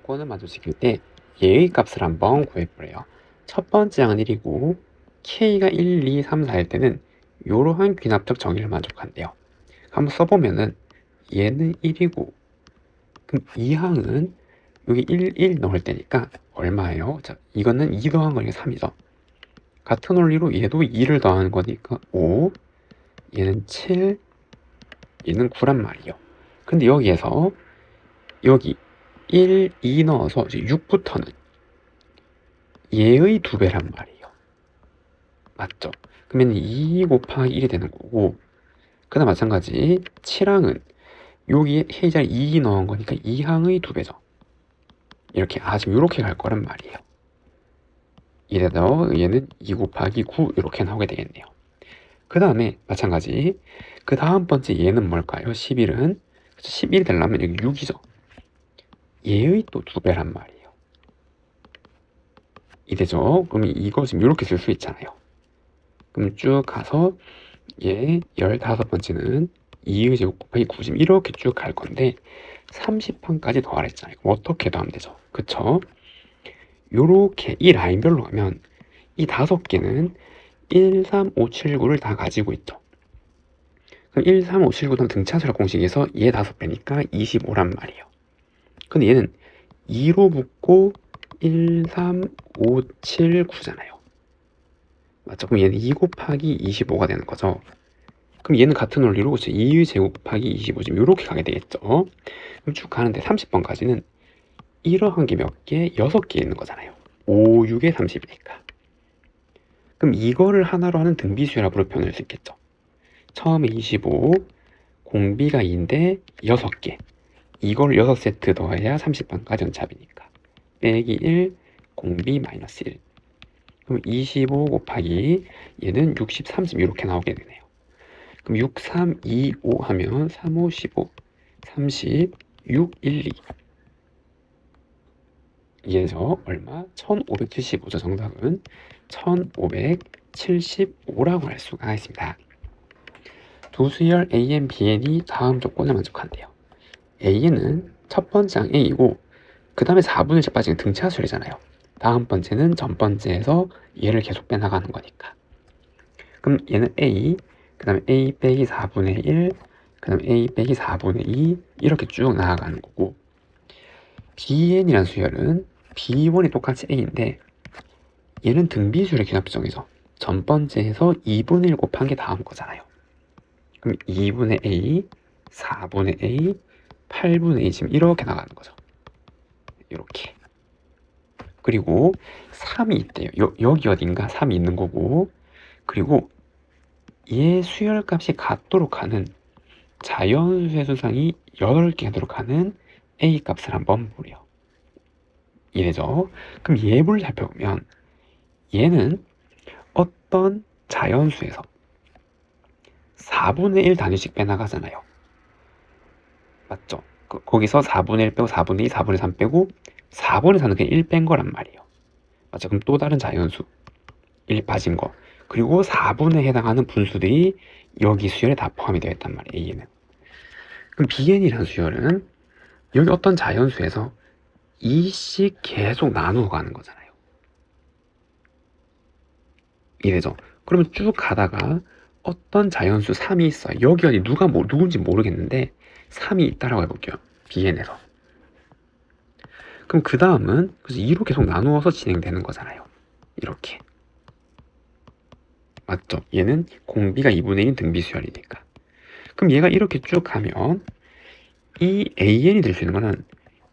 조건을 만족시킬 때 얘의 값을 한번 구해보래요. 첫 번째 항은 1이고 k가 1, 2, 3, 4일 때는 이러한 귀납적 정의를 만족한대요. 한번 써보면은 얘는 1이고 그럼 이 항은 여기 1, 1 넣을 때니까 얼마예요? 자, 이거는 2 더한 거니까 3이죠. 같은 원리로 얘도 2를 더하는 거니까 5, 얘는 7, 얘는 9란 말이에요. 근데 여기에서 여기 1, 2 넣어서 이제 6부터는 얘의 2배란 말이에요. 맞죠? 그러면 2 곱하기 1이 되는 거고, 그다음 마찬가지 7항은 여기에 해자리 2 넣은 거니까 2항의 2배죠. 이렇게 지금 이렇게 갈 거란 말이에요. 이래서 얘는 2 곱하기 9 이렇게 나오게 되겠네요. 그 다음에 마찬가지 그 다음 번째 얘는 뭘까요? 11은 11 되려면 여기 6이죠. 얘의 또 2배란 말이에요. 이래죠. 그럼 이거 지금 이렇게 쓸 수 있잖아요. 그럼 쭉 가서 얘 15번째는 2의 제곱 곱하기 9 지금 이렇게 쭉 갈 건데 30판까지 더하라 했잖아요. 그럼 어떻게 더하면 되죠? 그쵸? 요렇게 이 라인별로 가면 이 5개는 1, 3, 5, 7, 9를 다 가지고 있죠. 그럼 1, 3, 5, 7, 9 다음 등차수열 공식에서 얘 5배니까 25란 말이에요. 근데 얘는 2로 붙고 1, 3, 5, 7, 9잖아요. 맞죠? 그럼 얘는 2 곱하기 25가 되는 거죠. 그럼 얘는 같은 원리로 2의 제곱 곱하기 25 지금 이렇게 가게 되겠죠. 그럼 쭉 가는데 30번까지는 이러한 게 몇 개? 6개 있는 거잖아요. 5, 6에 30이니까. 그럼 이거를 하나로 하는 등비수열합으로 표현할 수 있겠죠. 처음에 25, 공비가 2인데 6개. 이걸 6세트 더해야 30번까지 연차비니까. 빼기 1, 공비 마이너스 1. 그럼 25 곱하기 얘는 60, 30 이렇게 나오게 되네요. 그럼 6, 3, 2, 5 하면 3, 5, 15, 30, 6, 1, 2. 이에서 얼마? 1575죠. 정답은 1575라고 할 수가 있습니다. 두 수열 AN, BN이 다음 조건을 만족한대요. AN은 첫 번째 항 A이고 그 다음에 4분의 1씩 빠지는 등차수열이잖아요. 다음 번째는 전 번째에서 얘를 계속 빼나가는 거니까. 그럼 얘는 A, 그 다음에 A 빼기 4분의 1, 그 다음에 A 빼기 4분의 2 이렇게 쭉 나아가는 거고, BN이라는 수열은 B1이 똑같이 A인데 얘는 등비수열의 귀납정이죠. 전 번째에서 2분의 1 곱한 게 다음 거잖아요. 그럼 2분의 A, 4분의 A, 8분의 A 지금 이렇게 나가는 거죠. 이렇게. 그리고 3이 있대요. 여기 어딘가 3이 있는 거고, 그리고 얘 수열값이 같도록 하는 자연수의 수상이 8개 하도록 하는 A 값을 한번 보래요. 이래죠. 그럼 얘를 살펴보면 얘는 어떤 자연수에서 4분의 1 단위씩 빼나가잖아요. 맞죠? 거기서 4분의 1 빼고 4분의 2, 4분의 3 빼고 4분의 4는 그냥 1 뺀 거란 말이에요. 맞죠? 그럼 또 다른 자연수 1 빠진 거, 그리고 4분에 해당하는 분수들이 여기 수열에 다 포함이 되어 있단 말이에요. A는. 그럼 BN이라는 수열은 여기 어떤 자연수에서 2씩 계속 나누어 가는 거잖아요. 이래죠. 그러면 쭉 가다가 어떤 자연수 3이 있어요. 여기 어디 누군지 모르겠는데 3이 있다라고 해볼게요. BN에서. 그럼 그 다음은 2로 계속 나누어서 진행되는 거잖아요. 이렇게. 맞죠? 얘는 공비가 2분의 1인 등비수열이니까. 그럼 얘가 이렇게 쭉 가면 이 AN이 될 수 있는 거는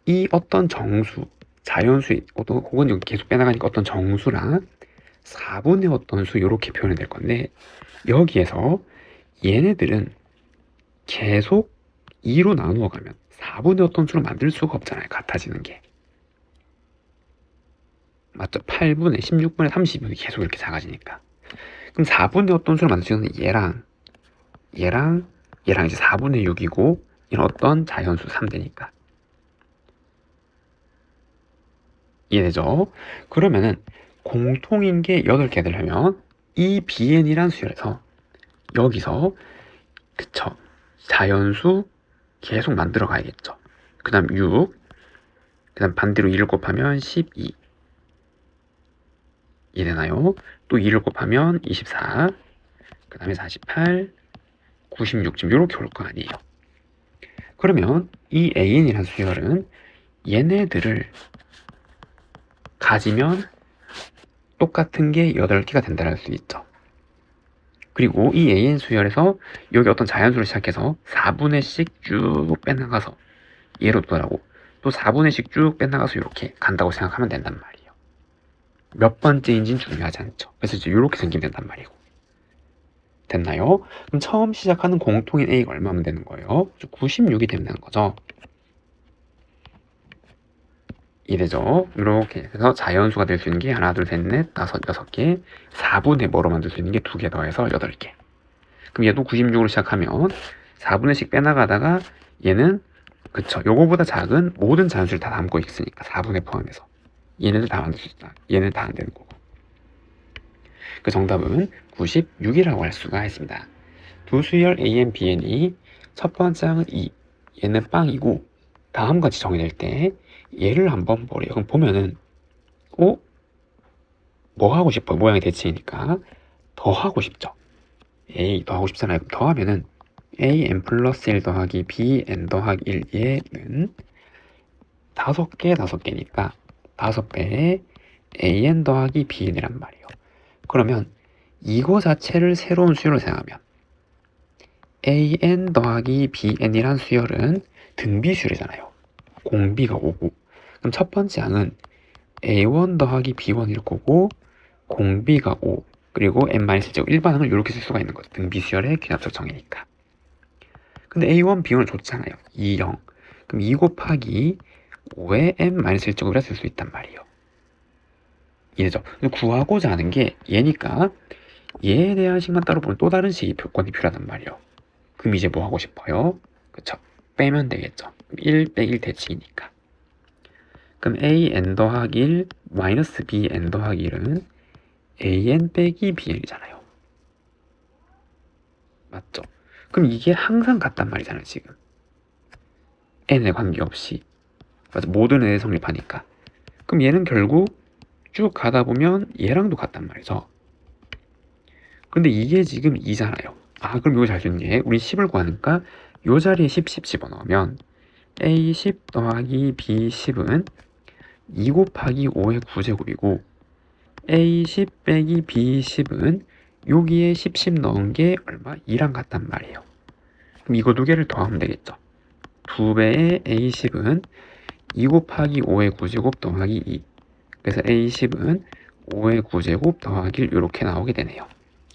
이 어떤 정수, 자연수, 혹은 여기 계속 빼나가니까 어떤 정수랑 4분의 어떤 수 이렇게 표현이 될 건데, 여기에서 얘네들은 계속 2로 나누어 가면 4분의 어떤 수로 만들 수가 없잖아요. 같아지는 게. 맞죠? 8분의, 16분의, 30분의 계속 이렇게 작아지니까. 그럼 4분의 어떤 수로 만들 수 있는 얘랑 이제 4분의 6이고 이런 어떤 자연수 3대니까. 이해되죠? 그러면은 공통인 게 8개 되려면 이 BN이란 수열에서 여기서 그쵸, 자연수 계속 만들어 가야겠죠. 그 다음 6, 그 그 다음 반대로 2를 곱하면 12 이 되나요? 또 2를 곱하면 24, 그 다음에 48, 96 지금 이렇게 올 거 아니에요. 그러면 이 AN이라는 수열은 얘네들을 가지면 똑같은 게 8개가 된다는 수 있죠. 그리고 이 AN 수열에서 여기 어떤 자연수를 시작해서 4분의씩 쭉 빼나가서 얘로 또라고 또 4분의씩 쭉 빼나가서 이렇게 간다고 생각하면 된단 말이에요. 몇 번째인지는 중요하지 않죠. 그래서 이제 이렇게 생기면 된단 말이고. 됐나요? 그럼 처음 시작하는 공통인 A가 얼마면 되는 거예요? 96이 되면 되는 거죠. 이래죠. 이렇게 해서 자연수가 될 수 있는 게 하나, 둘, 셋, 넷, 다섯, 6개, 4분의 뭐로 만들 수 있는 게 2개 더해서 8개. 그럼 얘도 96으로 시작하면 4분의씩 빼나가다가 얘는 그쵸. 요거보다 작은 모든 자연수를 다 담고 있으니까 4분의 포함해서 얘네들 다 만들 수 있다. 얘는 다 안 되는 거고. 그 정답은 96이라고 할 수가 있습니다. 두 수열 AN, BN이 첫 번째 항은 2, 얘는 빵이고 다음 같이 정의될 때 얘를 한번 보래요. 그럼 보면은 뭐 하고 싶어요? 모양이 대칭이니까 더 하고 싶죠. A 더 하고 싶잖아요. 그럼 더하면은 AN 플러스 1 더하기 BN 더하기 1 얘는 5개, 5개니까 5배의 AN 더하기 BN이란 말이에요. 그러면 이거 자체를 새로운 수열로 생각하면 AN 더하기 BN이란 수열은 등비수열이잖아요. 공비가 5고 그럼 첫 번째 항은 A1 더하기 B1일 거고 공비가 5 그리고 n-제곱 일반항을 이렇게 쓸 수가 있는 거죠. 등비수열의 귀납적 정의니까. 근데 A1, B1은 좋잖아요. 2, 0 그럼 2 곱하기 5의 n-1제곱이라 쓸 수 있단 말이에요. 이해죠? 구하고자 하는 게 얘니까 얘에 대한 식만 따로 보면 또 다른 식이 조건이 필요하단 말이에요. 그럼 이제 뭐 하고 싶어요? 그쵸? 빼면 되겠죠. 1 빼기 1 대칭이니까. 그럼 an 더하기 1 마이너스 bn 더하기 1은 an 빼기 bn이잖아요. 맞죠? 그럼 이게 항상 같단 말이잖아요, 지금. n에 관계없이. 맞아, 모든 애에 성립하니까. 그럼 얘는 결국 쭉 가다 보면 얘랑도 같단 말이죠. 근데 이게 지금 2잖아요. 아, 그럼 이거 잘 쓰는 게 우리 10을 구하니까 요 자리에 10 집어넣으면 A10 더하기 B10은 2 곱하기 5의 9제곱이고 A10 빼기 B10은 여기에 10 넣은 게 얼마? 2랑 같단 말이에요. 그럼 이거 두 개를 더하면 되겠죠. 2배의 A10은 2 곱하기 5의 9제곱 더하기 2. 그래서 A10은 5의 9제곱 더하기 1 이렇게 나오게 되네요.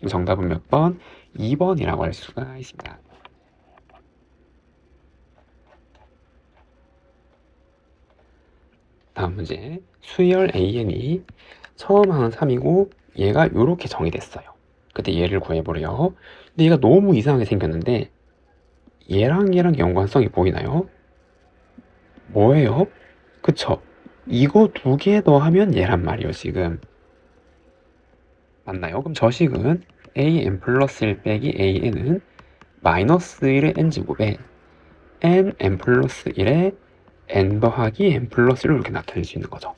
정답은 몇 번? 2번이라고 할 수가 있습니다. 다음 문제. 수열 AN이 처음 항은 3이고 얘가 이렇게 정의됐어요. 그때 얘를 구해보래요. 근데 얘가 너무 이상하게 생겼는데 얘랑 연관성이 보이나요? 뭐예요? 그쵸? 이거 두 개 더하면 얘란 말이에요, 지금. 맞나요? 그럼 저 식은 an 플러스 1 빼기 an은 마이너스 1의 n제곱에 n 플러스 1의 n 더하기 n 플러스 1로 이렇게 나타낼 수 있는 거죠.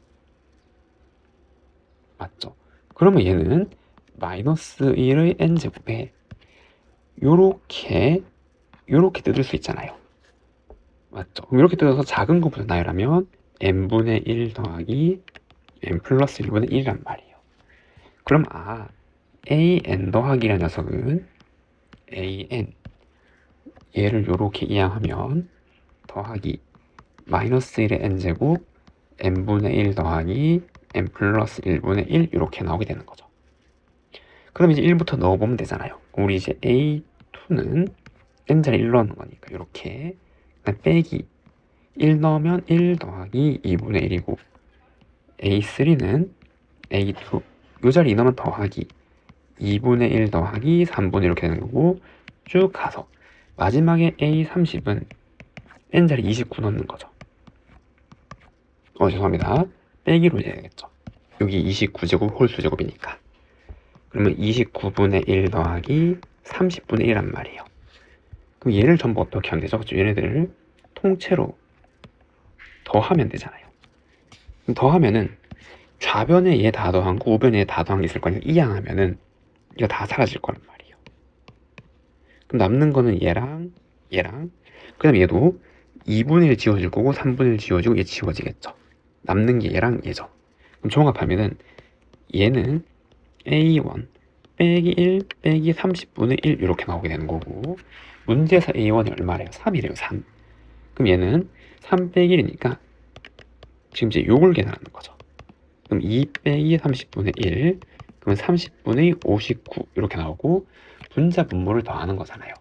맞죠? 그러면 얘는 마이너스 1의 n제곱에 요렇게 뜯을 수 있잖아요. 맞죠? 그럼 이렇게 뜯어서 작은 것부터 나열하면 n분의 1 더하기 n 플러스 1분의 1이란 말이에요. 그럼 an 더하기라는 녀석은 an 얘를 요렇게 이항하면 더하기 마이너스 1의 n제곱 n분의 1 더하기 n 플러스 1분의 1 이렇게 나오게 되는 거죠. 그럼 이제 1부터 넣어보면 되잖아요. 우리 이제 A2는 n자리 1 넣는 거니까 이렇게 빼기 1 넣으면 1 더하기 2분의 1이고 A3는 A2 요 자리 2 넣으면 더하기 2분의 1 더하기 3분의 1 이렇게 되는 거고 쭉 가서 마지막에 A30은 n자리 29 넣는 거죠. 죄송합니다. 빼기로 해야겠죠. 여기 29제곱 홀수제곱이니까. 그러면 29분의 1 더하기 30분의 1란 말이에요. 그럼 얘를 전부 어떻게 하면 되죠? 얘네들을 통째로 더하면 되잖아요. 그럼 더하면은 좌변에 얘 다 더한 거, 우변에 얘 다 더한 게 있을 거니까 이항하면은 이거 다 사라질 거란 말이에요. 그럼 남는 거는 얘랑 얘랑, 그 다음에 얘도 2분의 1 지워질 거고 3분의 1 지워지고 얘 지워지겠죠. 남는 게 얘랑 얘죠. 그럼 종합하면은 얘는 A1 빼기 1 빼기 30분의 1 이렇게 나오게 되는 거고, 문제에서 A1이 얼마래요? 3이래요. 3. 그럼 얘는 3 빼기 1이니까 지금 이제 요걸 계산하는 거죠. 그럼 2 빼기 30분의 1, 그러면 30분의 59 이렇게 나오고, 분자 분모를 더하는 거잖아요.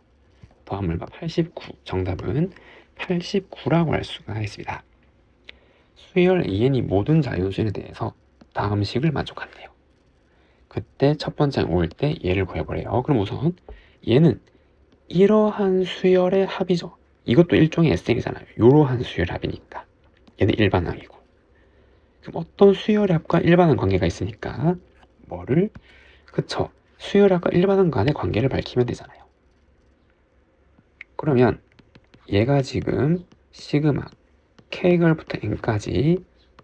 더하면 얼마? 89. 정답은 89라고 할 수가 있습니다. 수열 AN이 모든 자연수에 대해서 다음 식을 만족한대요. 그때 첫 번째 올 때 얘를 구해보래요. 그럼 우선 얘는 이러한 수열의 합이죠. 이것도 일종의 SN이잖아요. 이러한 수열의 합이니까 얘는 일반항이고, 그럼 어떤 수열의 합과 일반항 관계가 있으니까 뭐를? 그쵸, 수열의 합과 일반항 간의 관계를 밝히면 되잖아요. 그러면 얘가 지금 시그마 K걸부터 N까지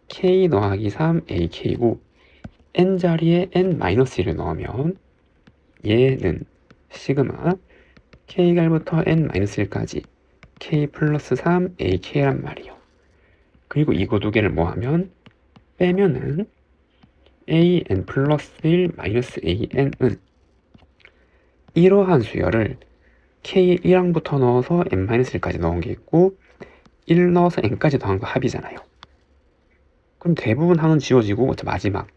K 더하기 3 AK고 N자리에 N-1을 넣으면 얘는 시그마 K갈부터 N-1까지 K 플러스 3 AK란 말이에요. 그리고 이거 두 개를 뭐 하면 빼면은 AN 플러스 1 마이너스 AN은 이러한 수열을 K1항부터 넣어서 N-1까지 넣은 게 있고 1 넣어서 N까지 더한 거 합이잖아요. 그럼 대부분 항은 지워지고 마지막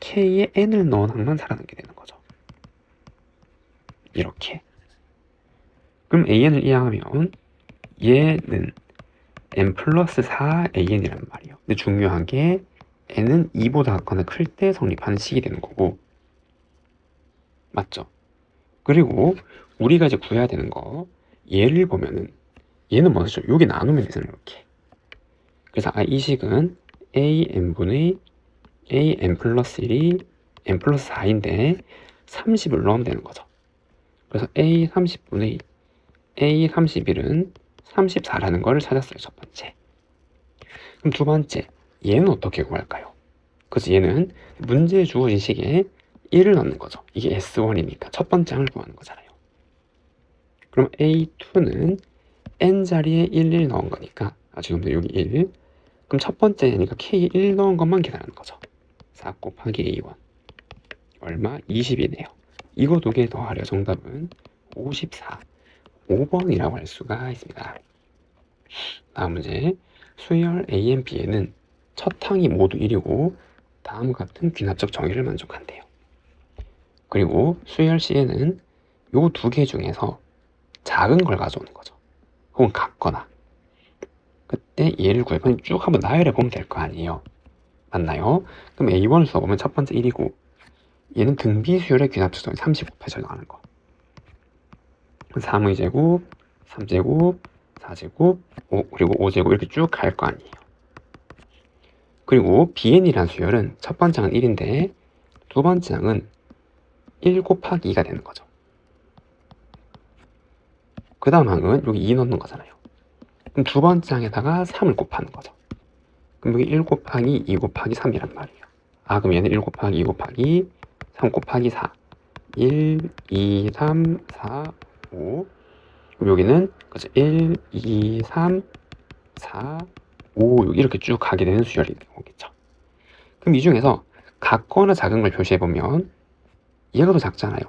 K에 N을 넣은 항만 살아남게 되는 거죠. 이렇게. 그럼 AN을 이항하면 얘는 N 플러스 4 AN이란 말이에요. 근데 중요한 게 N은 2보다 작거나 클 때 성립하는 식이 되는 거고, 맞죠? 그리고 우리가 이제 구해야 되는 거, 얘를 보면은 얘는 뭐죠? 여기 나누면 되잖아요. 이렇게. 그래서 이 식은 AN분의 AN 플러스 1이 N 플러스 4인데 30을 넣으면 되는 거죠. 그래서 A 30분의 A 31은 34라는 거를 찾았어요. 첫 번째. 그럼 두 번째, 얘는 어떻게 구할까요? 그래서 얘는 문제에 주어진 식에 1을 넣는 거죠. 이게 S1이니까 첫 번째 항을 구하는 거잖아요. 그럼 A2는 N자리에 1 넣은 거니까, 지금도 여기 1. 그럼 첫 번째니까 K1 넣은 것만 계산하는 거죠. 4 곱하기 A1 얼마? 20이네요. 이거 두 개 더하려 정답은 54, 5번이라고 할 수가 있습니다. 다음 문제. 수열 AN, BN은 첫 항이 모두 1이고 다음 같은 귀납적 정의를 만족한대요. 그리고 수열 C에는 요 두 개 중에서 작은 걸 가져오는 거죠. 혹은 같거나. 그때 얘를 구해보면 쭉 한번 나열해 보면 될 거 아니에요. 맞나요? 그럼 A1을 써보면 첫 번째 1이고 얘는 등비수열의 귀납적 정의 35페이지를 나가는 거. 3의 제곱, 3제곱, 4제곱, 5, 그리고 5제곱 이렇게 쭉 갈 거 아니에요. 그리고 BN이라는 수열은 첫 번째 항은 1인데 두 번째 항은 1 곱하기 2가 되는 거죠. 그 다음 항은 여기 2 넣는 거잖아요. 그럼 두 번째 항에다가 3을 곱하는 거죠. 그럼 여기 1 곱하기 2 곱하기 3이란 말이에요. 그럼 얘는 1 곱하기 2 곱하기 3 곱하기 4. 1, 2, 3, 4, 5. 그럼 여기는 그렇죠. 1, 2, 3, 4, 5, 6 이렇게 쭉 가게 되는 수열이 오겠죠. 그럼 이 중에서 같거나 작은 걸 표시해보면 얘가 더 작잖아요.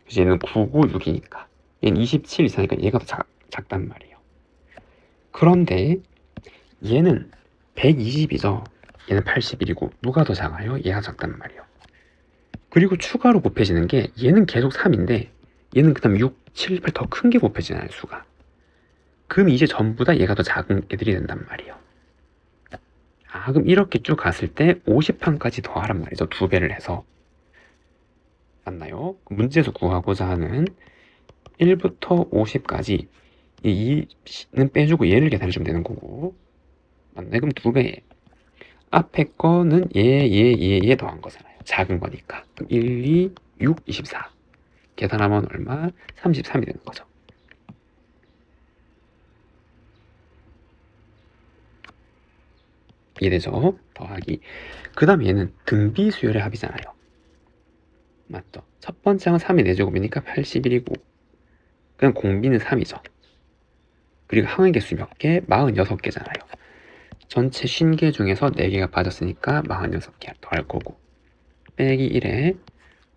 그래서 얘는 9, 9, 6이니까 얘는 27 이상이니까 얘가 더 작단 말이에요. 그런데 얘는 120이죠. 얘는 81이고 누가 더 작아요? 얘가 작단 말이에요. 그리고 추가로 곱해지는 게 얘는 계속 3인데 얘는 그 다음 6, 7, 8 더 큰 게 곱해지나요, 수가. 그럼 이제 전부 다 얘가 더 작은 애들이 된단 말이에요. 그럼 이렇게 쭉 갔을 때 50항까지 더하란 말이죠. 2배를 해서. 맞나요? 문제에서 구하고자 하는 1부터 50까지 이 2는 빼주고 얘를 계산해주면 되는 거고. 맞나요? 그럼 2배. 앞에 거는 얘 더한 거잖아요. 작은 거니까. 그럼 1, 2, 6, 24. 계산하면 얼마? 33이 되는 거죠. 이해되죠? 더하기. 그 다음에 얘는 등비 수열의 합이잖아요. 맞죠? 첫 번째 항은 3의 4제곱이니까 81이고 그냥 공비는 3이죠. 그리고 항의 개수 몇 개? 46개잖아요. 전체 50개 중에서 4개가 빠졌으니까 46개 더할 거고 빼기 1에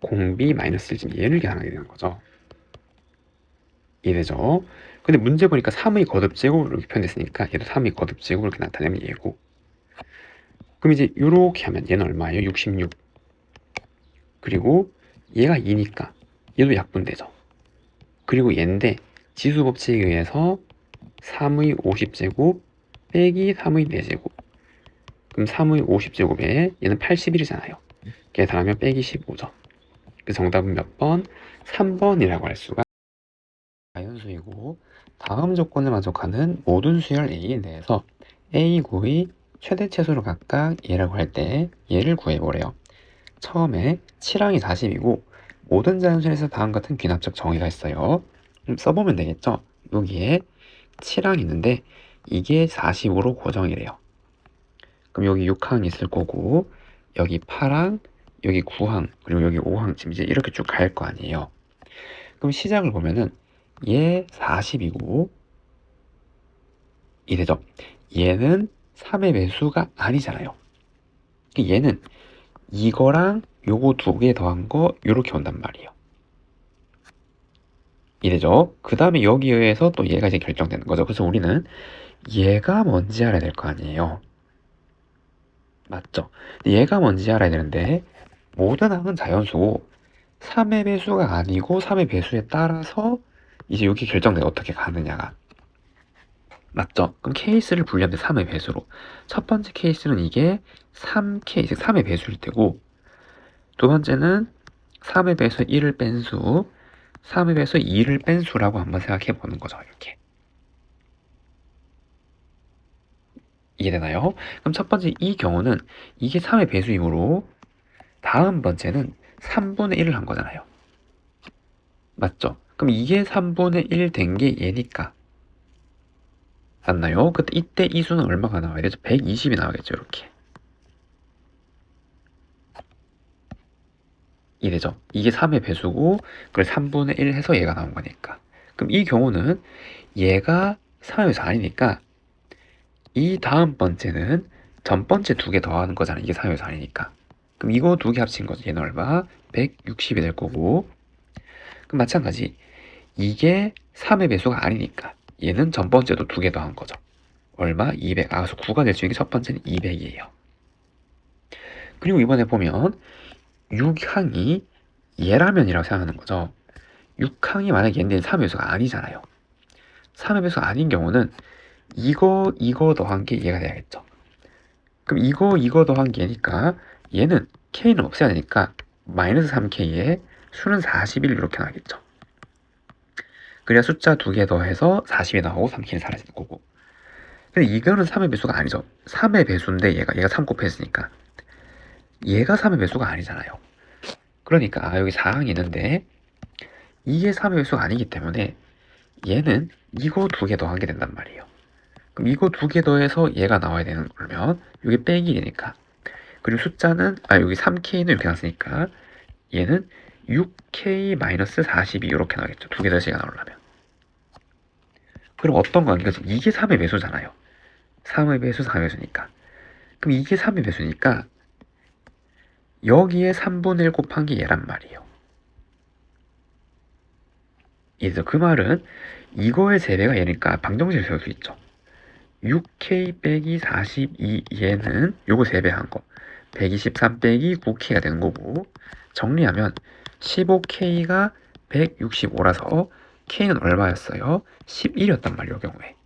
공비 마이너스 1지 얘를 계산하게 되는 거죠. 이해되죠? 근데 문제 보니까 3의 거듭제곱으로 이렇게 표현됐으니까 얘도 3의 거듭제곱으로 이렇게 나타내면 얘고 그럼 이제 이렇게 하면 얘는 얼마예요? 66 그리고 얘가 2니까 얘도 약분되죠. 그리고 얘인데 지수 법칙에 의해서 3의 50제곱 빼기 3의 4제곱 그럼 3의 50제곱에 얘는 81이잖아요. 계산하면 빼기 15죠. 그 정답은 몇 번? 3번이라고 할 수가 자연수이고 다음 조건을 만족하는 모든 수열 A에 대해서 A9의 최대 최소를 각각 얘라고 할 때 얘를 구해보래요. 처음에 7항이 40이고 모든 자연수에서 다음 같은 귀납적 정의가 있어요. 써보면 되겠죠? 여기에 7항이 있는데 이게 40으로 고정이래요. 그럼 여기 6항이 있을 거고 여기 8항, 여기 9항, 그리고 여기 5항 지금 이제 이렇게 쭉 갈 거 아니에요. 그럼 시작을 보면은 얘 40이고 이래죠. 얘는 3의 배수가 아니잖아요. 얘는 이거랑 요거 두 개 더한 거 요렇게 온단 말이에요. 이래죠. 그 다음에 여기에 의해서 또 얘가 이제 결정되는 거죠. 그래서 우리는 얘가 뭔지 알아야 될 거 아니에요. 맞죠? 얘가 뭔지 알아야 되는데 모든 항은 자연수고 3의 배수가 아니고 3의 배수에 따라서 이제 여기 결정돼 어떻게 가느냐가 맞죠? 그럼 케이스를 분류하면 3의 배수로 첫 번째 케이스는 이게 3K, 즉 3의 배수일 테고 두 번째는 3의 배수 1을 뺀 수, 3의 배수 2를 뺀 수라고 한번 생각해 보는 거죠. 이렇게 이해되나요? 그럼 첫 번째 이 경우는 이게 3의 배수이므로 다음 번째는 3분의 1을 한 거잖아요. 맞죠? 그럼 이게 3분의 1 된 게 얘니까 맞나요? 그때 이때 이 수는 얼마가 나와야 되죠? 120이 나와야겠죠. 이렇게 이래죠. 이게 3의 배수고 그걸 3분의 1 해서 얘가 나온 거니까 그럼 이 경우는 얘가 3의 배수 아니니까 이 다음 번째는 전 번째 두 개 더하는 거잖아. 이게 3의 배수 아니니까 그럼 이거 두 개 합친 거죠. 얘는 얼마? 160이 될 거고 그럼 마찬가지 이게 3의 배수가 아니니까 얘는 전 번째도 두 개 더한 거죠. 얼마? 200. 그래서 9가 될 수 있는 게 첫 번째는 200이에요. 그리고 이번에 보면 6항이 얘라면이라고 생각하는 거죠. 6항이 만약에 얘는 3의 배수가 아니잖아요. 3의 배수가 아닌 경우는 이거 더한 게 얘가 돼야겠죠. 그럼 이거 더한 게 얘니까 얘는 K는 없애야 되니까 마이너스 3K에 수는 41 이렇게 나겠죠. 그래야 숫자 두 개 더해서 40이 나오고 3K는 사라지는 거고 근데 이거는 3의 배수가 아니죠. 3의 배수인데 얘가 3 곱했으니까 얘가 3의 배수가 아니잖아요. 그러니까 여기 4항이 있는데 이게 3의 배수가 아니기 때문에 얘는 이거 두 개 더한 게 된단 말이에요. 그럼 이거 두 개 더해서 얘가 나와야 되는 거면 이게 빼기 되니까 그리고 숫자는 여기 3K는 이렇게 나왔으니까 얘는 6K-42 이렇게 나오겠죠. 두 개 더해서 얘가 나오려면 그럼 어떤 관계가 이게 3의 배수잖아요. 3의 배수 4의 배수니까 그럼 이게 3의 배수니까 여기에 3분의 1 곱한 게 얘란 말이에요. 그래서 그 말은 이거의 3배가 얘니까 방정식을 세울 수 있죠. 6K 빼기 42 얘는 요거 3배 한 거 123 빼기 9K가 되는 거고 정리하면 15K가 165라서 K는 얼마였어요? 11이었단 말이에요. 이 경우에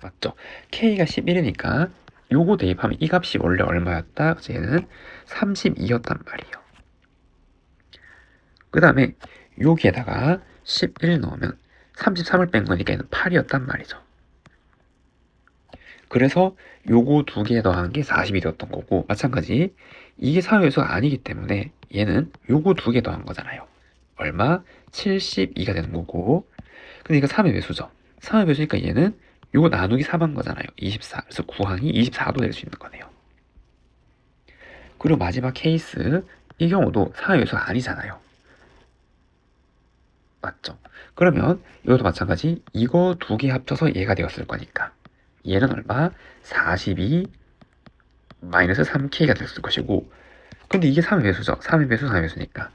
맞죠? K가 11이니까 요거 대입하면 이 값이 원래 얼마였다? 그래서 얘는 32였단 말이에요. 그 다음에 여기에다가 11 넣으면 33을 뺀 거니까 얘는 8이었단 말이죠. 그래서 요거 두 개 더한 게 40이 되었던 거고 마찬가지 이게 3의 배수가 아니기 때문에 얘는 요거 두 개 더한 거잖아요. 얼마? 72가 되는 거고 근데 이거 3의 배수죠. 3의 배수니까 얘는 요거 나누기 3한 거잖아요. 24. 그래서 구항이 24도 될 수 있는 거네요. 그리고 마지막 케이스, 이 경우도 상하위수가 아니잖아요. 맞죠? 그러면 이것도 마찬가지, 이거 두 개 합쳐서 얘가 되었을 거니까 얘는 얼마? 42 마이너스 3K가 됐을 것이고, 근데 이게 3의 배수죠. 3의 배수, 4의 배수니까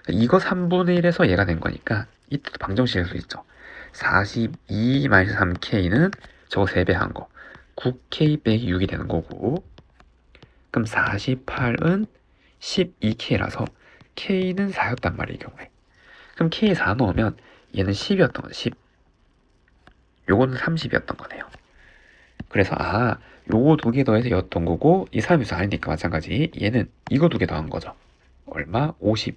이거 3분의 1에서 얘가 된 거니까 이때도 방정식일 수 있죠. 42 마이너스 3K는 저거 3배 한 거 9K 빼기 6이 되는 거고, 그럼 48은 12K라서 K는 4였단 말이에요, 이 경우에. 그럼 K에 4 넣으면 얘는 10이었던 거죠. 10. 요거는 30이었던 거네요. 그래서 요거 두 개 더해서 였던 거고, 이 3위수 아니니까 마찬가지 얘는 이거 두 개 더한 거죠. 얼마? 50.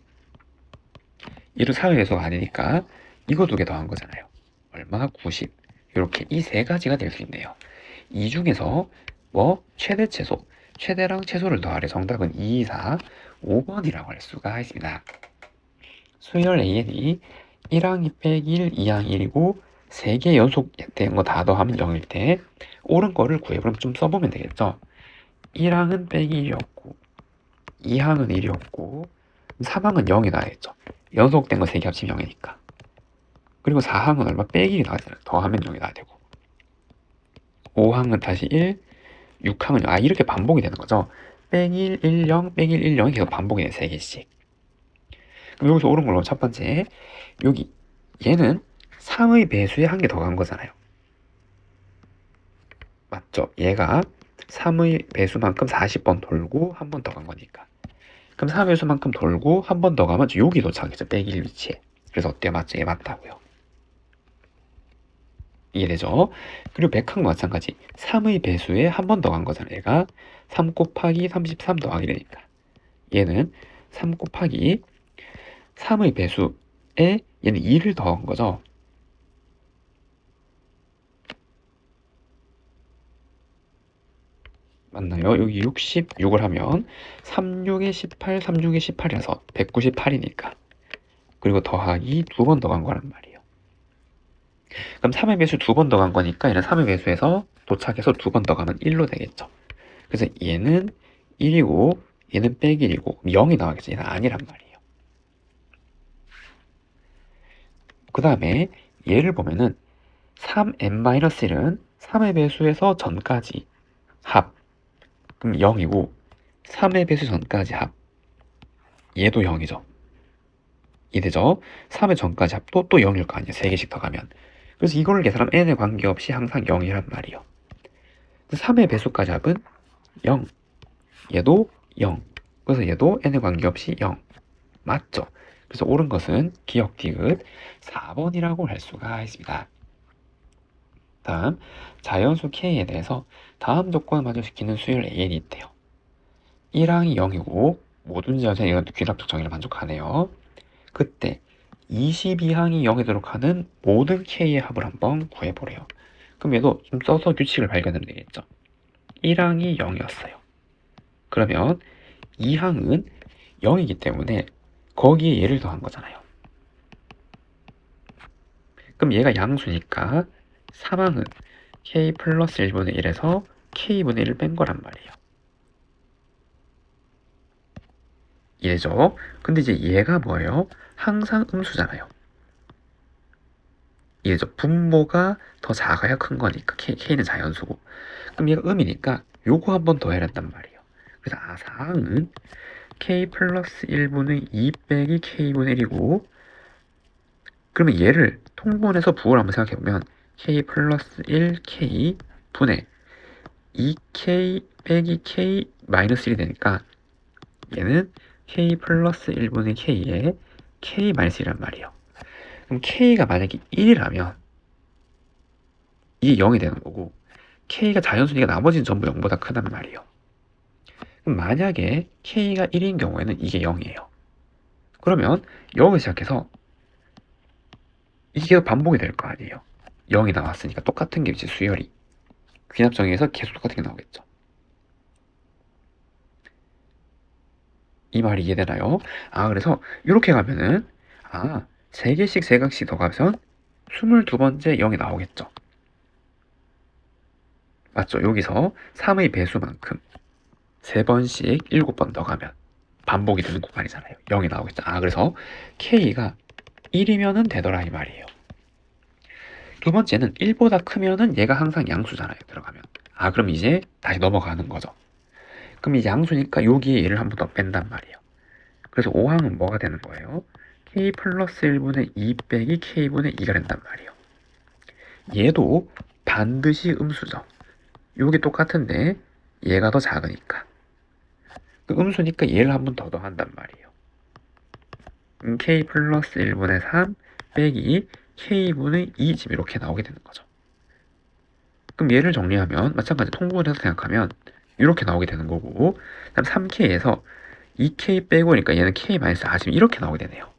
얘도 3의 배수가 아니니까 이거 두 개 더한 거잖아요. 얼마? 90. 이렇게 이 세 가지가 될 수 있네요. 이 중에서 뭐 최대 최소, 최대랑 최소를 더하래 정답은 2, 4, 5번이라고 할 수가 있습니다. 수열 AN이 1항 2 빼기 1, 2항 1이고 3개 연속된 거 다 더하면 0일 때 옳은 거를 구해보면 좀 써보면 되겠죠. 1항은 빼기 1이었고 2항은 1이었고 3항은 0이 나와야겠죠. 연속된 거 3개 합치면 0이니까. 그리고 4항은 얼마? 빼기 1이 나와야 더하면 0이 나와야 되고, 5항은 다시 1, 6항은 0. 이렇게 반복이 되는 거죠. 빼기 1, 1, 0, 빼기 1, 1, 0이 계속 반복이 돼요. 3개씩. 그럼 여기서 옳은 걸로 첫 번째, 여기 얘는 3의 배수에 한 개 더 간 거잖아요. 맞죠? 얘가 3의 배수만큼 40번 돌고 한 번 더 간 거니까. 그럼 3의 배수만큼 돌고 한 번 더 가면 여기 도착하겠죠. 빼기 1 위치에. 그래서 어때요? 맞죠? 얘 맞다고요. 이해되죠? 그리고 100항도 마찬가지. 3의 배수에 한 번 더 간 거잖아요. 얘가 3 곱하기 33 더하기 되니까. 얘는 3 곱하기 3의 배수에 얘는 2를 더한 거죠. 맞나요? 여기 66을 하면 36에 18, 36에 18이라서 198이니까. 그리고 더하기 두 번 더 간 거란 말이에요. 그럼 3의 배수 두 번 더 간 거니까 얘는 3의 배수에서 도착해서 두 번 더 가면 1로 되겠죠. 그래서 얘는 1이고 얘는 빼기 1이고 0이 나와야겠죠. 얘는 아니란 말이에요. 그 다음에 얘를 보면은 3n-1은 3의 배수에서 전까지 합. 그럼 0이고 3의 배수 전까지 합. 얘도 0이죠. 이해되죠? 3의 전까지 합도 또 0일 거 아니에요. 3개씩 더 가면. 그래서 이거를 계산하면 n에 관계없이 항상 0이란 말이에요. 3의 배수까지 합은 0. 얘도 0. 그래서 얘도 n에 관계없이 0. 맞죠? 그래서 옳은 것은 기억 디귿 4번이라고 할 수가 있습니다. 다음, 자연수 K에 대해서 다음 조건을 만족시키는 수열 AN이 있대요. 1항이 0이고 모든 자연수는 이건 귀납적 정의를 만족하네요. 그때 22항이 0이도록 하는 모든 K의 합을 한번 구해보래요. 그럼 얘도 좀 써서 규칙을 발견하면 되겠죠. 1항이 0이었어요. 그러면 2항은 0이기 때문에 거기에 얘를 더한 거잖아요. 그럼 얘가 양수니까 3항은 K 플러스 1분의 1에서 K분의 1을 뺀 거란 말이에요. 얘죠. 근데 이제 얘가 뭐예요? 항상 음수잖아요. 얘죠. 분모가 더 작아야 큰 거니까 K는 자연수고. 그럼 얘가 음이니까 요거 한 번 더 해야 된단 말이에요. 그래서 4항은 K 플러스 1분의 2 빼기 K분의 1이고, 그러면 얘를 통분해서 부호를 한번 생각해보면 K 플러스 1K 분의 2K 빼기 K 마이너스 1이 되니까 얘는 K 플러스 1분의 K에 K 마이너스 1이란 말이에요. 그럼 K가 만약에 1이라면 이게 0이 되는 거고, K가 자연수니까 나머지는 전부 0보다 크단 말이에요. 그럼 만약에 K가 1인 경우에는 이게 0이에요. 그러면 여기 시작해서 이게 계속 반복이 될 거 아니에요. 0이 나왔으니까 똑같은 게 이제 수열이 귀납정의에서 계속 똑같은 게 나오겠죠. 이 말이 이해되나요? 그래서 이렇게 가면은 3개씩 3각씩 더 가면 22번째 0이 나오겠죠. 맞죠? 여기서 3의 배수만큼 3번씩 7번 더 가면 반복이 되는 구간이잖아요. 0이 나오겠죠. 그래서 K가 1이면은 되더라 이 말이에요. 두 번째는 1보다 크면은 얘가 항상 양수잖아요. 들어가면. 그럼 이제 다시 넘어가는 거죠. 그럼 이제 양수니까 여기에 얘를 한 번 더 뺀단 말이에요. 그래서 5항은 뭐가 되는 거예요? K 플러스 1분의 2 빼기 K분의 2가 된단 말이에요. 얘도 반드시 음수죠. 요게 똑같은데 얘가 더 작으니까. 그 음수니까 얘를 한 번 더 더한단 말이에요. K 플러스 1분의 3 빼기 K분의 2 지금 이렇게 나오게 되는 거죠. 그럼 얘를 정리하면 마찬가지 통분해서 생각하면 이렇게 나오게 되는 거고, 그다음 3K에서 2K 빼고니까 얘는 K-4 지금 이렇게 나오게 되네요.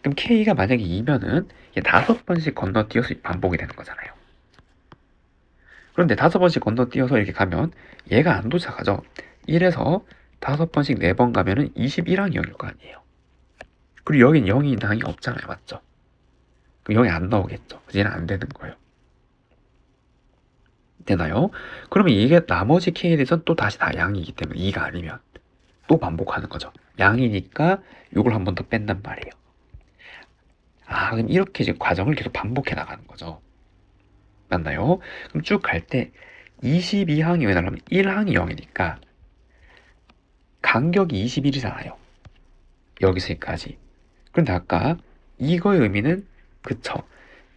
그럼 K가 만약에 2면은 얘 5번씩 건너뛰어서 반복이 되는 거잖아요. 그런데 5번씩 건너뛰어서 이렇게 가면 얘가 안 도착하죠. 1에서 5번씩 4번 가면은 21항이 0일 거 아니에요. 그리고 여긴 0이 있는 항이 없잖아요. 맞죠? 그럼 0이 안 나오겠죠. 그래서 얘는 안 되는 거예요. 되나요? 그러면 이게 나머지 K에 대해서는 또 다시 다 양이기 때문에 2가 아니면 또 반복하는 거죠. 양이니까 이걸 한 번 더 뺀단 말이에요. 그럼 이렇게 이제 과정을 계속 반복해 나가는 거죠. 맞나요? 그럼 쭉 갈 때 22항이 왜 나오면 1항이 0이니까 간격이 21이잖아요. 여기서 여기까지. 그런데 아까 이거의 의미는 그쵸.